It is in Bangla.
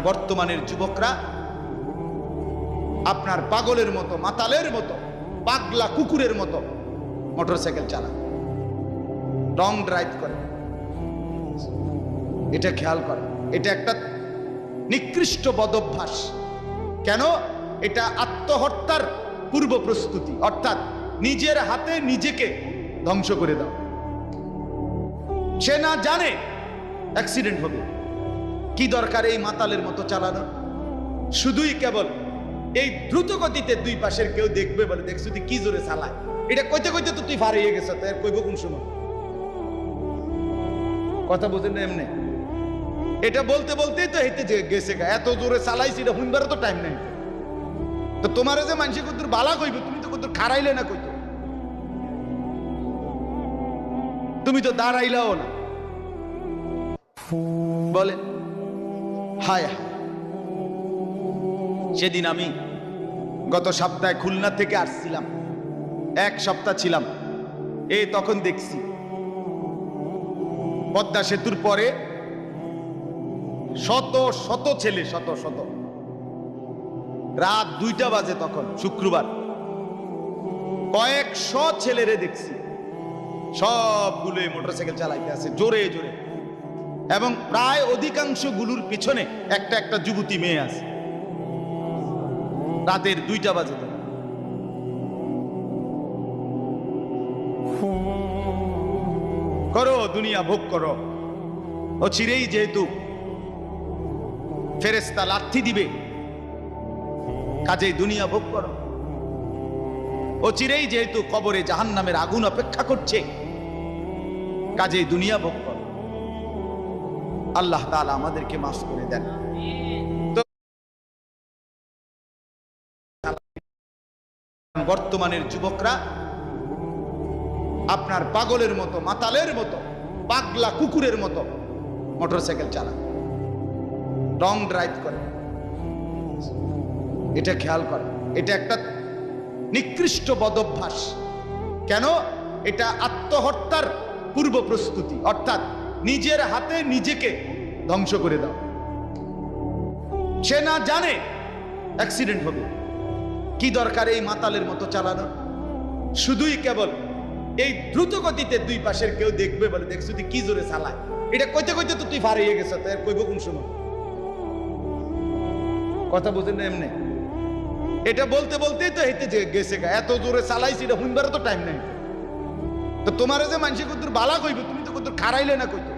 বর্তমানের যুবকরা আপনার পাগলের মতো, মাতালের মতো, পাগলা কুকুরের মতো মোটরসাইকেল চালায়, লং ড্রাইভ করে। এটা খেয়াল করে, এটা একটা নিকৃষ্ট বদভ্যাস। কেন? এটা আত্মহত্যার পূর্ব প্রস্তুতি, অর্থাৎ নিজের হাতে নিজেকে ধ্বংস করে দাও। সে না জানে অ্যাক্সিডেন্ট হবে, কি দরকার এই মাতালের মতো চালানো? শুধুই কেবল এই দ্রুত গতিতে দুই পাশের কেউ দেখবে বলে, দেখছো তুই কি জোরে চালায়, এটা কইতে কইতে তো তুই ফারিয়ে গেছ, তো এর কইব কোন সময়? কথা বুঝেন না? এমনি এটা বলতে বলতেই তো হেঁটে গেছে, এত জোরে চালাইছি, এটা হুইনবারও তো টাইম নাই। তো তোমার যে মানুষ কত বালা কইবে, তুমি তো কত খারাইলে না, কইতো তুমি তো দাঁড়াইলাও না। বলে হায় হায়, সেদিন আমি গত সপ্তাহে খুলনা থেকে আসছিলাম, এক সপ্তাহ ছিলাম, তখন দেখছি পদ্মা সেতুর পরে শত শত ছেলে, শত শত, রাত 2টা বাজে তখন শুক্রবার, কয়েকশো ছেলেরে দেখছি, সবগুলো মোটরসাইকেল চালাইতে আছে জোরে জোরে, এবং প্রায় অধিকাংশ গুলোর পিছনে একটা একটা যুবতী মেয়ে আছে। রাতের 2টা বাজে। করো দুনিয়া ভোগ করো, ও চিরেই যেহেতু ফেরেশতা লাথি দিবে, কাজেই দুনিয়া ভোগ করো। ও চিরেই যেহেতু কবরে জাহান্নামের আগুন অপেক্ষা করছে, কাজেই দুনিয়া ভোগ করো। আল্লাহ তাআলা আমাদেরকে মাফ করে দেন। বর্তমানের যুবকরা আপনার পাগলের মতো, মাতালের মতো, পাগলা কুকুরের মতো মোটরসাইকেল চালায়, লং ড্রাইভ করে। এটা খেয়াল করে, এটা একটা নিকৃষ্ট বদভ্যাস। কেন? এটা আত্মহত্যার পূর্ব প্রস্তুতি, অর্থাৎ নিজের হাতে নিজেকে ধ্বংস করে দাও। সে না জানে অ্যাক্সিডেন্ট হবে, কি দরকার এই মাতালের মতো চালানো? শুধুই কেবল এই দ্রুত গতিতে দুই পাশের কেউ দেখবে বলে, দেখছো তুই কি জোরে চালায়, এটা কইতে কইতে তো তুই ফারিয়ে গেছ, তো এর কইব কোন সময়? কথা বুঝেন না? এমনি এটা বলতে বলতেই তো হেঁটে গেছে, এত জোরে চালাইছি, এটা হুইনবারও তো টাইম নাই। তো তোমার যে মানুষ কত বালা কইবে, তুমি তো কত খারাইলে না, কইতো